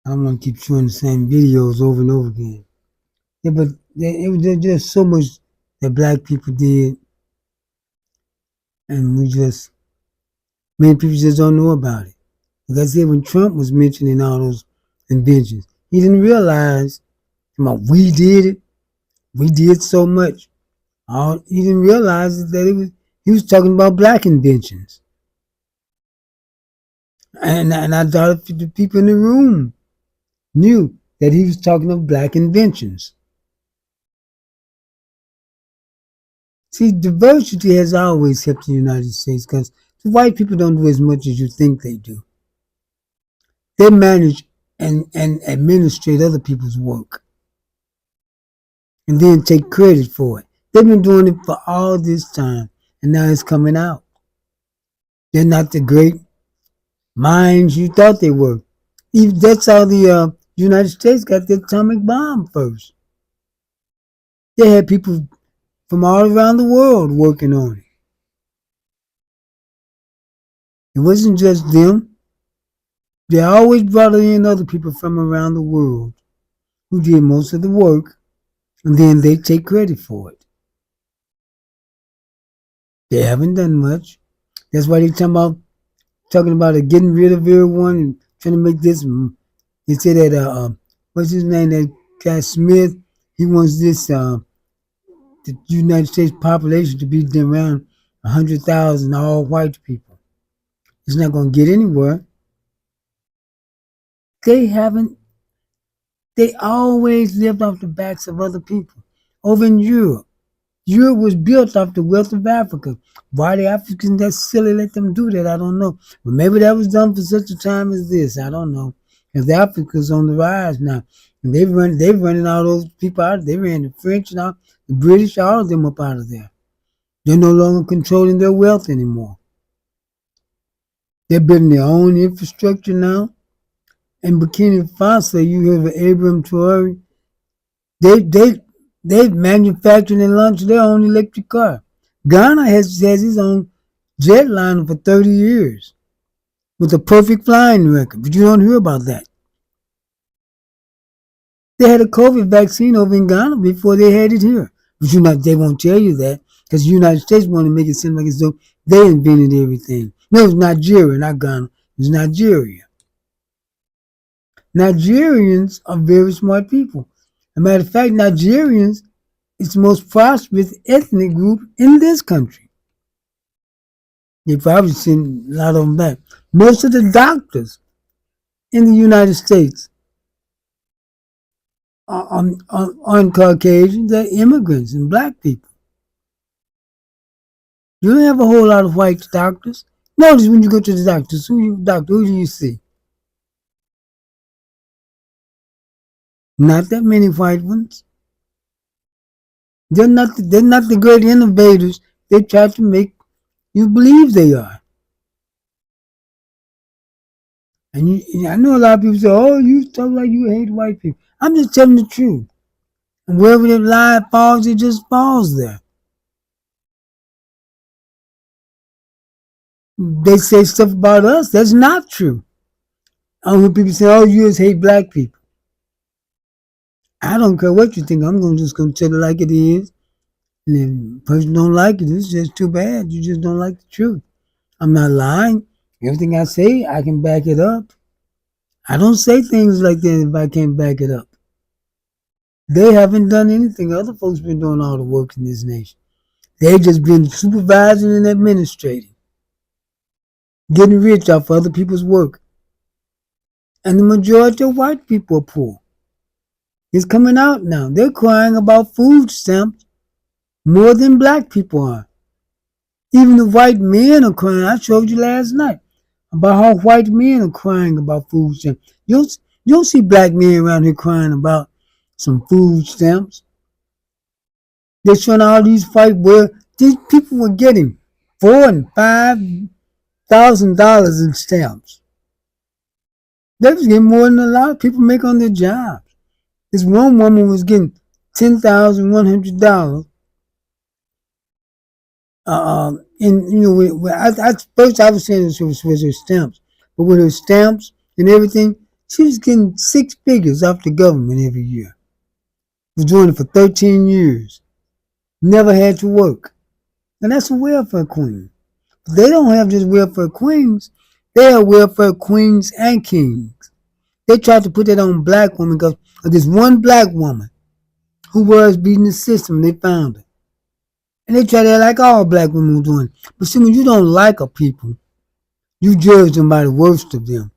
I don't want to keep showing the same videos over and over again. Yeah, but it was just so much that black people did, and many people just don't know about it. Like I said, when Trump was mentioning all those inventions, he didn't realize, we did it. We did so much. He didn't realize that he was talking about black inventions. And I thought the people in the room knew that he was talking of black inventions. See, diversity has always helped the United States because the white people don't do as much as you think they do. They manage and administrate other people's work and then take credit for it. They've been doing it for all this time, and now it's coming out. They're not the great minds you thought they were. That's how the United States got the atomic bomb first. They had people from all around the world working on it. It wasn't just them. They always brought in other people from around the world who did most of the work, and then they take credit for it. They haven't done much. That's why they're talking about getting rid of everyone and trying to make this. They say that what's his name? That guy Smith. He wants the United States population to be around 100,000 all white people. It's not going to get anywhere. they always lived off the backs of other people. Over in Europe, Europe was built off the wealth of Africa. Why the Africans that silly let them do that, I don't know. But maybe that was done for such a time as this. I don't know. Because Africa's on the rise now. And they've running all those people out. They ran the French and all, the British, all of them up out of there. They're no longer controlling their wealth anymore. They're building their own infrastructure now. In Burkina Faso, you have Abraham Traore. They manufactured and launched their own electric car. Ghana has his own jetliner for 30 years with a perfect flying record, but you don't hear about that. They had a COVID vaccine over in Ghana before they had it here, but they won't tell you that because the United States want to make it seem like as though they invented everything. No, it's Nigeria, not Ghana. It's Nigeria. Nigerians are very smart people. As a matter of fact, Nigerians is the most prosperous ethnic group in this country. You've probably seen a lot of them back. Most of the doctors in the United States are Caucasian. They're immigrants and black people. You don't have a whole lot of white doctors. Notice when you go to the doctors, who do you see? Not that many white ones. They're not the great innovators they try to make you believe they are. And I know a lot of people say, oh, you talk like you hate white people. I'm just telling the truth. And wherever the lie falls, it just falls there. They say stuff about us that's not true. I hear people say, oh, you just hate black people. I don't care what you think. I'm just going to tell it like it is. And if the person don't like it, it's just too bad. You just don't like the truth. I'm not lying. Everything I say, I can back it up. I don't say things like that if I can't back it up. They haven't done anything. Other folks been doing all the work in this nation. They've just been supervising and administrating, getting rich off other people's work. And the majority of white people are poor. It's coming out now. They're crying about food stamps more than black people are. Even the white men are crying. I showed you last night about how white men are crying about food stamps. You don't see black men around here crying about some food stamps. They're showing all these fights where these people were getting $4,000 and $5,000 in stamps. They was getting more than a lot of people make on their jobs. This one woman was getting $10,100. First I was saying this was her stamps, but with her stamps and everything, she was getting 6 figures off the government every year. Was doing it for 13 years. Never had to work. And that's a welfare queen. But they don't have just welfare queens. They are welfare queens and kings. They tried to put that on black women because of this one black woman who was beating the system and they found her. And they try to act like all black women were doing. But see, when you don't like a people, you judge them by the worst of them.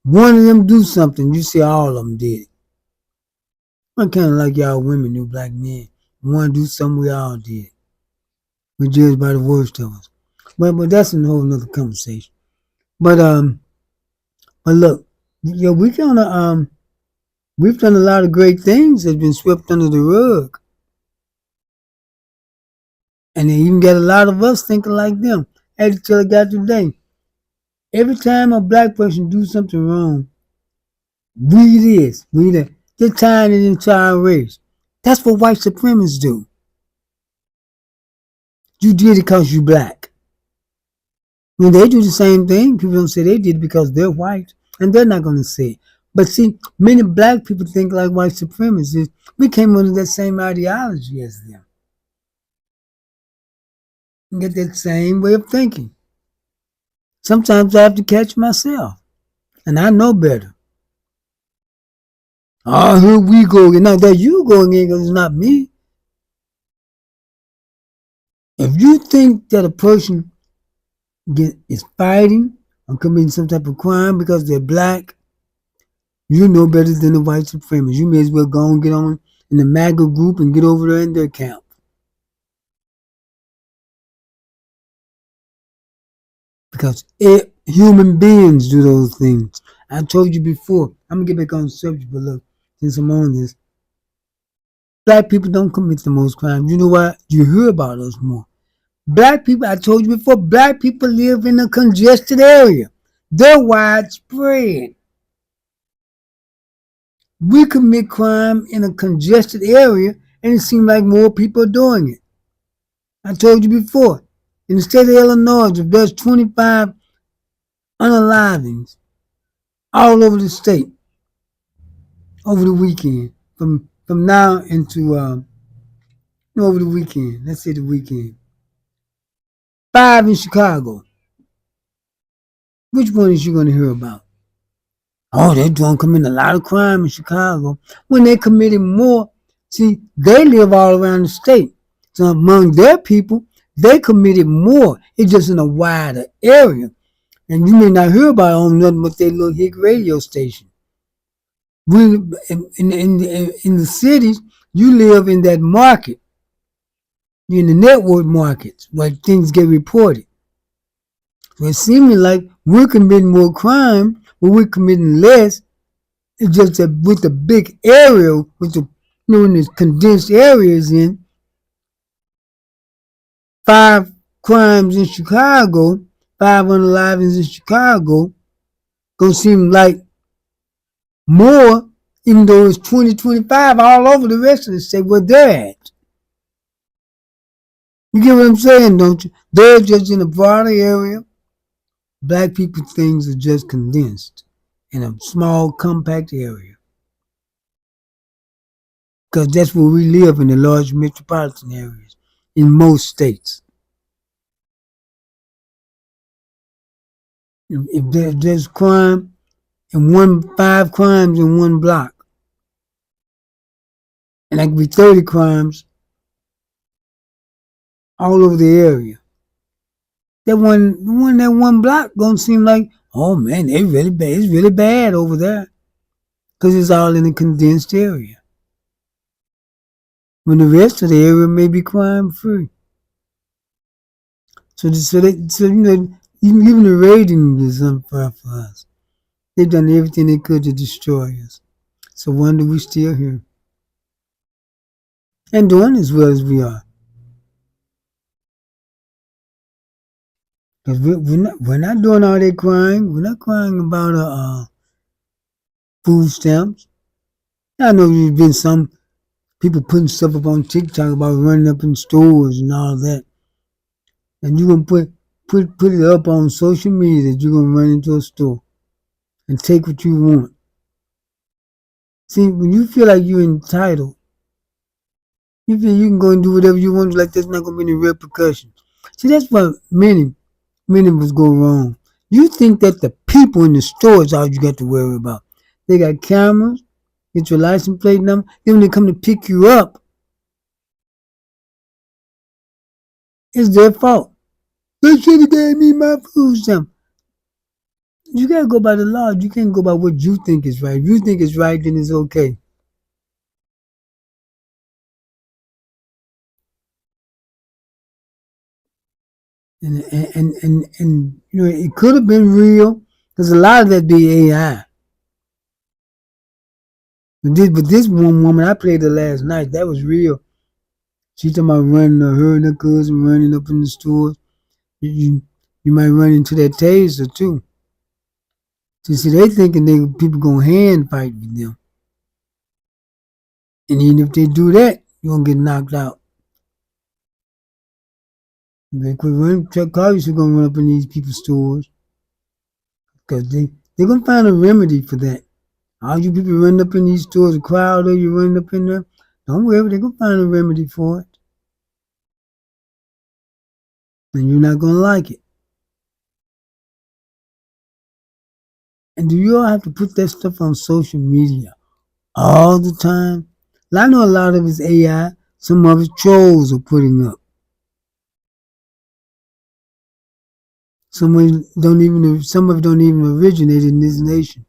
One of them do something, you see all of them did it. I kind of like y'all women, you black men. One do something, we all did. We judged by the worst of us. But that's a whole nother conversation. But look, we've done a lot of great things that's been swept under the rug. And they even got a lot of us thinking like them. I had to tell a guy today, every time a black person do something wrong, we this, we that. They're tying it into our race. That's what white supremacists do. You did it because you black. When they do the same thing, people don't say they did it because they're white. And they're not going to say it. But see, many black people think like white supremacists. We came under that same ideology as them. And get that same way of thinking. Sometimes I have to catch myself. And I know better. Oh, here we go again. Now that you go again because it's not me. If you think that a person is fighting or committing some type of crime because they're black, you know better than the white supremacists. You may as well go and get on in the MAGA group and get over there in their camp. Because human beings do those things. I told you before. I'm going to get back on the subject, but look, since I'm on this, black people don't commit the most crimes. You know why? You hear about us more. Black people, I told you before, black people live in a congested area. They're widespread. We commit crime in a congested area, and it seems like more people are doing it. I told you before, in the state of Illinois, if there's 25 unalivings all over the state over the weekend, from now into over the weekend, let's say the weekend, 5 in Chicago. Which one is you going to hear about? Oh, they're doing commit a lot of crime in Chicago. When they're committing more, see, they live all around the state. So among their people, they committed more. It's just in a wider area. And you may not hear about it on nothing but their little hick radio station. We, in the cities, you live in that market. You're in the network markets where things get reported. So it seems like we're committing more crime, but we're committing less. It's just that with the big area, with the in the condensed areas in 5 crimes in Chicago, 5 unalivings in Chicago, gonna seem like more, even though it's 2025 all over the rest of the state where they're at. You get what I'm saying, don't you? They're just in a broader area. Black people things are just condensed in a small, compact area. Because that's where we live in the large metropolitan areas in most states. If there's crime in 5 crimes in one block, and that could be 30 crimes all over the area. That one block gonna seem like, oh man, they really bad. It's really bad over there, because it's all in a condensed area. When the rest of the area may be crime free. So you know, even the ratings is unfair for us. They've done everything they could to destroy us. So wonder we still here and doing as well as we are. Because we're not doing all that crying. We're not crying about food stamps. I know there's been some people putting stuff up on TikTok about running up in stores and all that. And you're gonna put it up on social media that you're gonna run into a store and take what you want. See, when you feel like you're entitled, you feel you can go and do whatever you want, like there's not gonna be any repercussions. See, that's what many of us go wrong. You think that the people in the store is all you got to worry about. They got cameras, get your license plate number. Then when they come to pick you up, it's their fault. They should have gave me my food stamp. You gotta go by the law. You can't go by what you think is right. If you think it's right, then it's okay. And you know, it could have been real, because a lot of that be AI. But this one woman, I played her last night, that was real. She talking about running, her and her cousin running up in the stores. You might run into that taser too. So see, they thinking people gonna hand fight with them. And even if they do that, you're gonna get knocked out. They quit running, cars are gonna run up in these people's stores. Because they're gonna find a remedy for that. All you people running up in these stores, the crowd of you running up in there, don't worry, they're gonna find a remedy for it. And you're not gonna like it. And do you all have to put that stuff on social media all the time? Well, I know a lot of it's AI, some of it's trolls are putting up. Some of it don't even originate in this nation.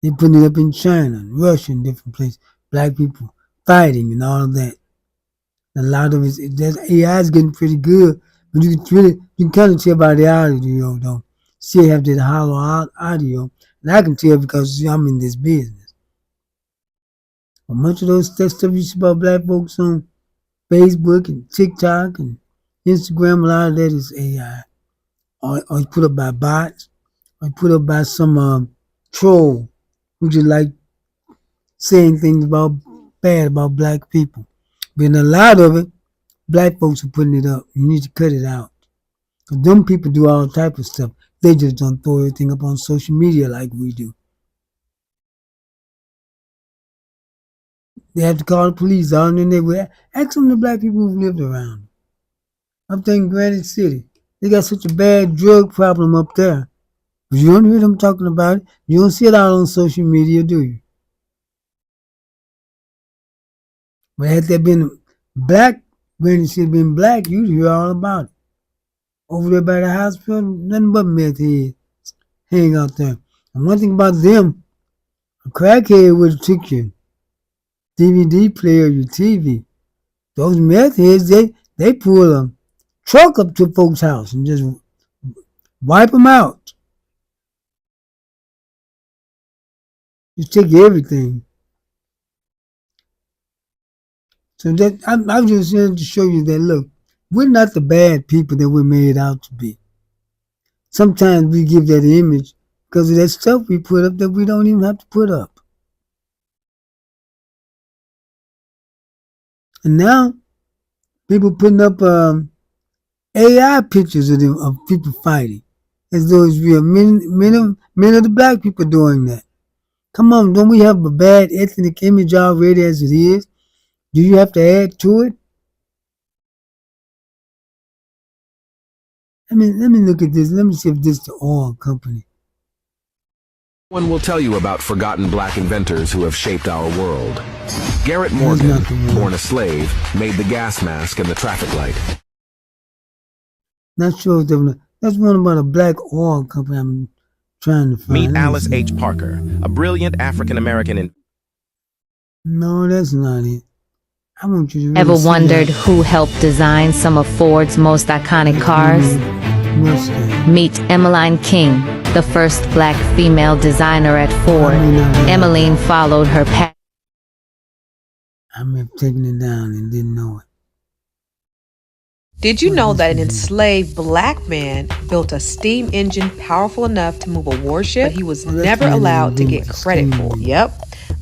They putting it up in China and Russia and different places. Black people fighting and all of that. A lot of AI is getting pretty good, but you can kind of tell by the audio though. Still have that hollow audio, and I can tell because I'm in this business. But much of that stuff you see about black folks on Facebook and TikTok and Instagram, a lot of that is AI, or put up by bots, or put up by some troll who just like saying things bad about black people. But in a lot of it, black folks are putting it up. You need to cut it out. Because them people do all type of stuff. They just don't throw everything up on social media like we do. They have to call the police out in their neighborhood. Ask some of the black people who've lived around. Up there in Granite City. They got such a bad drug problem up there. But you don't hear them talking about it. You don't see it out on social media, do you? But had there been black, Granite City been black, you'd hear all about it. Over there by the hospital, nothing but meth heads hang out there. And one thing about them, a crackhead would have took your DVD player, your TV. Those meth heads, they pull a truck up to folks' house and just wipe them out. Just take everything. So that I'm just here to show you that, look, we're not the bad people that we're made out to be. Sometimes we give that image because of that stuff we put up that we don't even have to put up. And now, people putting up AI pictures of them, of people fighting, as though it's real. Many of the black people doing that. Come on, don't we have a bad ethnic image already as it is? Do you have to add to it? Let me look at this. Let me see if this is the oil company. One will tell you about forgotten black inventors who have shaped our world. Garrett Morgan, born a slave, made the gas mask and the traffic light. Not sure if that's one about a black oil company I'm trying to find. Meet Alice H. Parker, a brilliant African-American. No, that's not it. I want you to really Ever see wondered that. who helped design some of Ford's most iconic cars? Meet Emmeline King, the first black female designer at Ford. Emmeline followed her path. I may have taken it down and didn't know it. Did you know that an enslaved black man built a steam engine powerful enough to move a warship, but he was never allowed to get credit for? Yep.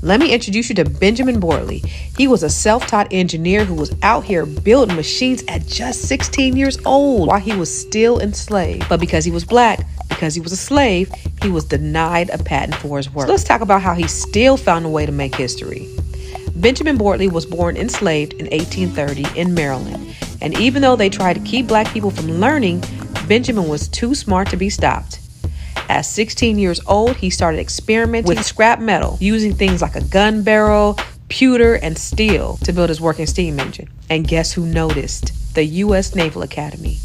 Let me introduce you to Benjamin Borley. He was a self-taught engineer who was out here building machines at just 16 years old while he was still enslaved. But because he was black, because he was a slave, he was denied a patent for his work. So let's talk about how he still found a way to make history. Benjamin Borley was born enslaved in 1830 in Maryland. And even though they tried to keep black people from learning, Benjamin was too smart to be stopped. At 16 years old, he started experimenting with scrap metal, using things like a gun barrel, pewter, and steel to build his working steam engine. And guess who noticed? The U.S. Naval Academy.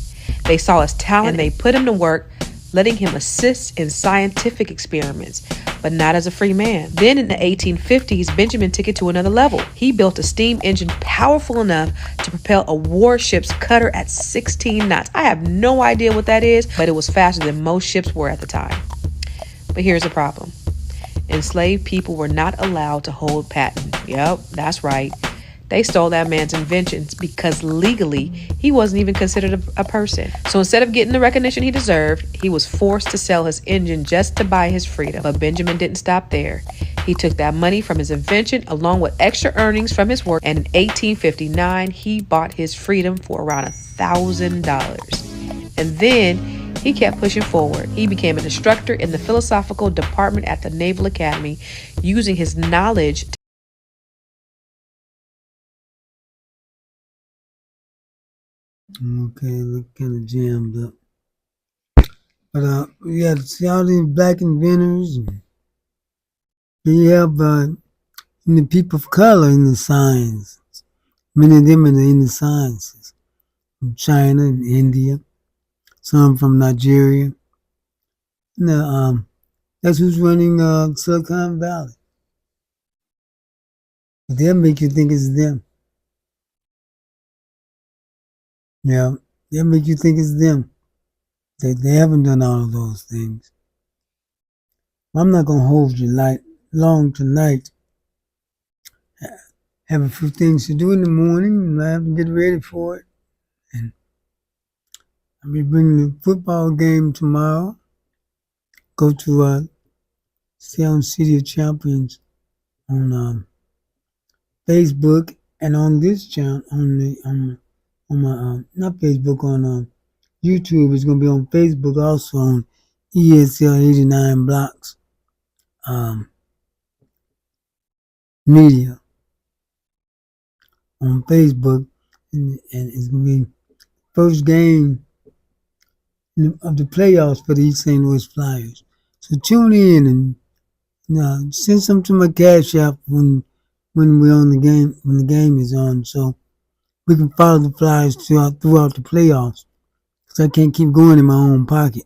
They saw his talent and they put him to work, letting him assist in scientific experiments, but not as a free man. Then in the 1850s, Benjamin took it to another level. He built a steam engine powerful enough to propel a warship's cutter at 16 knots. I have no idea what that is, but it was faster than most ships were at the time. But here's the problem. Enslaved people were not allowed to hold patent. Yep, that's right. They stole that man's inventions because legally he wasn't even considered a person. So instead of getting the recognition he deserved, he was forced to sell his engine just to buy his freedom. But Benjamin didn't stop there. He took that money from his invention along with extra earnings from his work, and in 1859 he bought his freedom for around $1,000. And then he kept pushing forward. He became an instructor in the philosophical department at the Naval Academy, using his knowledge Okay, look kind of jammed up. But yeah, see all these black inventors. And you have the people of color in the science. Many of them are in the sciences. From China and India. some from Nigeria. No, that's who's running Silicon Valley. But they'll make you think it's them. Yeah, they'll make you think it's them. They haven't done all of those things. I'm not gonna hold you long tonight. Have a few things to do in the morning, and I have to get ready for it. And I'll be bringing the football game tomorrow. Go to Sound City of Champions on Facebook and on this channel on my not Facebook on YouTube. It's gonna be on Facebook also on ESL 89 Blocks Media on Facebook, and it's gonna be first game of the playoffs for the East St. Louis Flyers. So tune in and send some to my Cash App when we're on the game, when the game is on, so we can follow the Flyers throughout the playoffs. Because I can't keep going in my own pocket.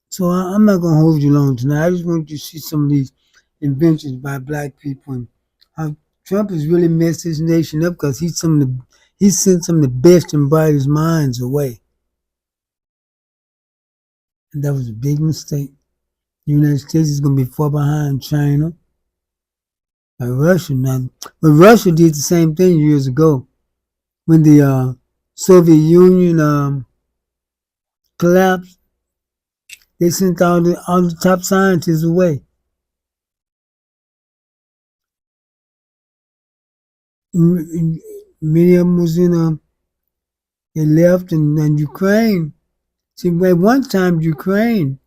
So I'm not gonna hold you long tonight. I just want you to see some of these inventions by black people and how Trump has really messed his nation up because he sent some of the best and brightest minds away. And that was a big mistake. The United States is going to be far behind China and Russia now. But Russia did the same thing years ago when the Soviet Union collapsed. They sent all the top scientists away. And many of them was they left in Ukraine. See, at one time Ukraine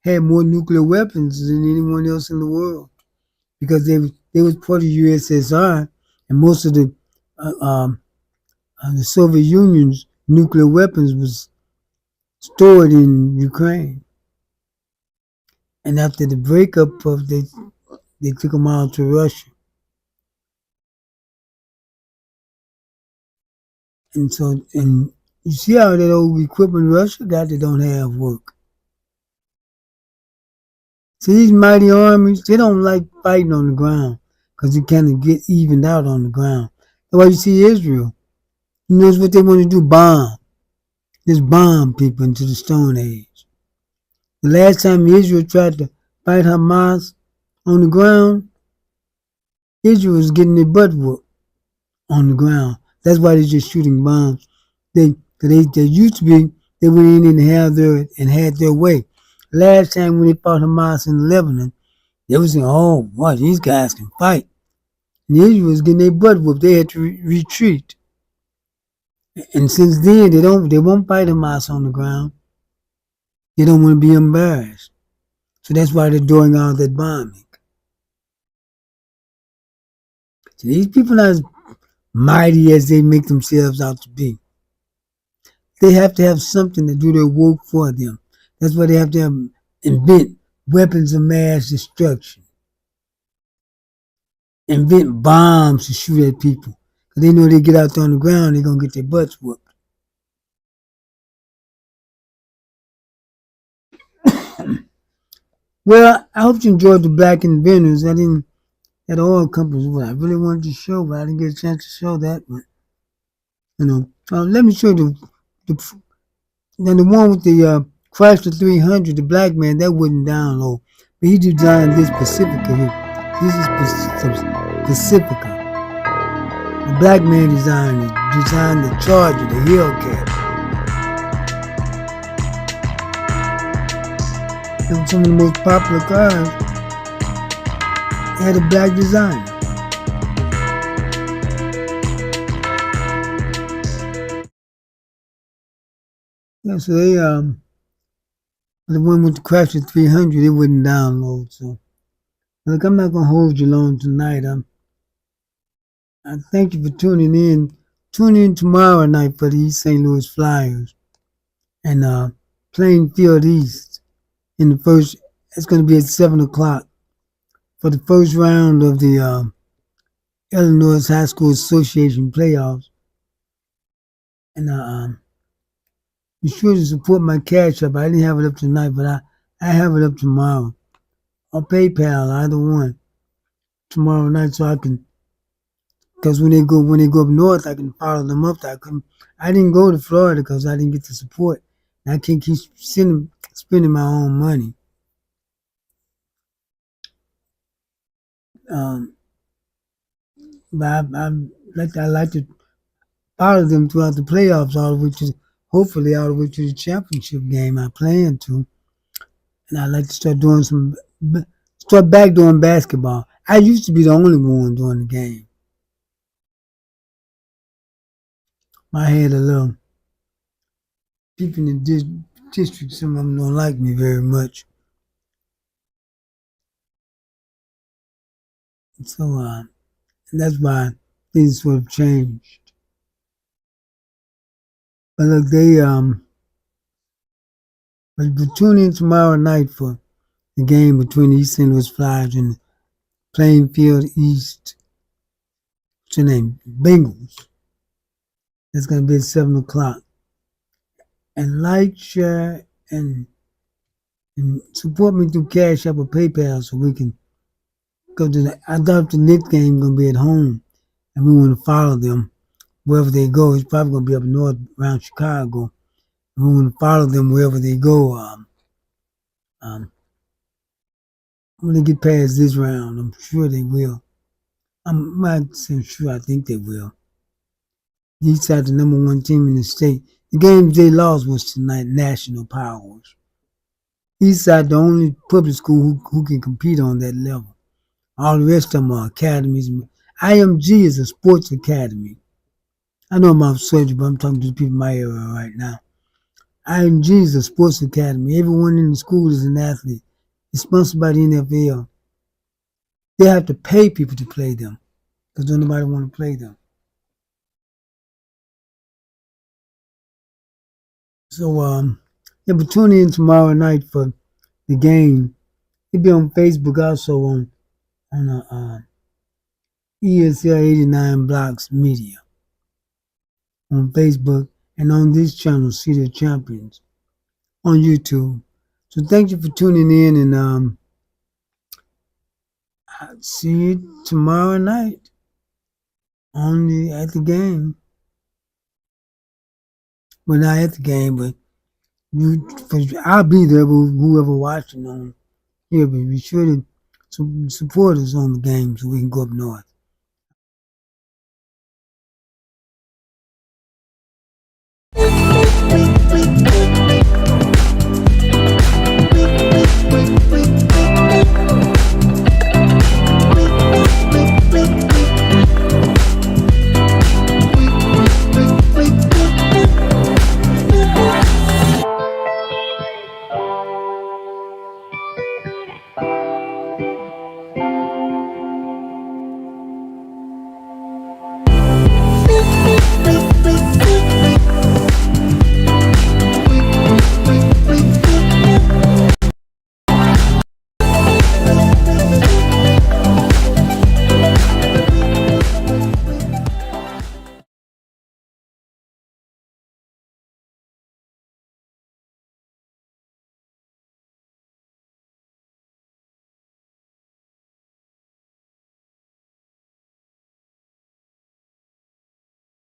had more nuclear weapons than anyone else in the world because they was part of USSR, and most of the Soviet Union's nuclear weapons was stored in Ukraine. And after the breakup of they took them out to Russia. And so, and you see how that old equipment Russia got, they don't have work. See, these mighty armies, they don't like fighting on the ground because they kind of get evened out on the ground. That's why you see Israel. You knows what they want to do? Bomb. Just bomb people into the Stone Age. The last time Israel tried to fight Hamas on the ground, Israel was getting their butt whooped on the ground. That's why they're just shooting bombs. They used to be, they went in and had their way. Last time when they fought Hamas in Lebanon, they was saying, oh, boy, these guys can fight. And Israel was getting their butt whooped. They had to retreat. And since then, they won't fight Hamas on the ground. They don't want to be embarrassed. So that's why they're doing all that bombing. So these people are not as mighty as they make themselves out to be. They have to have something to do their work for them. That's why they have to invent weapons of mass destruction. Invent bombs to shoot at people. Because they know they get out there on the ground, they're going to get their butts whooped. Well, I hope you enjoyed the Black Inventors. I didn't, that oil companies, what I really wanted to show, but I didn't get a chance to show that. But, let me show you then the one with the Chrysler 300, the black man, that wouldn't download. But he designed this Pacifica here. This is Pacifica. The black man designed the Charger, the Hellcat. And some of the most popular cars had a black designer. Yeah, so they the one with the Chrysler 300, it wouldn't download. So look, I'm not gonna hold you long tonight. I thank you for tuning in. Tune in tomorrow night for the East St. Louis Flyers and Plainfield East in the first. It's going to be at 7:00 for the first round of the Illinois High School Association playoffs. And be sure to support my Cash App. I didn't have it up tonight, but I have it up tomorrow. Or PayPal, either one, tomorrow night, so I can. Because when they go up north, I can follow them up. I didn't go to Florida because I didn't get the support. And I can't keep spending my own money. But I like to follow them throughout the playoffs, all of which is hopefully all of which is a championship game I plan to. And I like to start back doing basketball. I used to be the only one doing the game. I had a little people in the district, some of them don't like me very much. So and that's why things sort of changed. But look, but tune in tomorrow night for the game between the East St. Louis Flyers and Plainfield East, what's your name, Bengals. That's going to be at 7 o'clock. And like, share, and support me through Cash App or PayPal so we can go to I thought the Knicks game going to be at home, and we want to follow them wherever they go. It's probably going to be up north around Chicago. And we want to follow them wherever they go. When they get past this round, I'm sure they will. I'm not saying sure, I think they will. The East Side, the number one team in the state. The games they lost was tonight, National Powers. East Side, the only public school who can compete on that level. All the rest of them are academies. IMG is a sports academy. I know I'm off subject, but I'm talking to the people in my area right now. IMG is a sports academy. Everyone in the school is an athlete. It's sponsored by the NFL. They have to pay people to play them because nobody want to play them. So, yeah, but tune in tomorrow night for the game. It'll be on Facebook also on ESL 89 Blocks Media on Facebook and on this channel, City of Champions, on YouTube. So thank you for tuning in, and I'll see you tomorrow night at the game. Well, not at the game, but I'll be there with whoever watching on here. But be sure to support us on the game so we can go up north.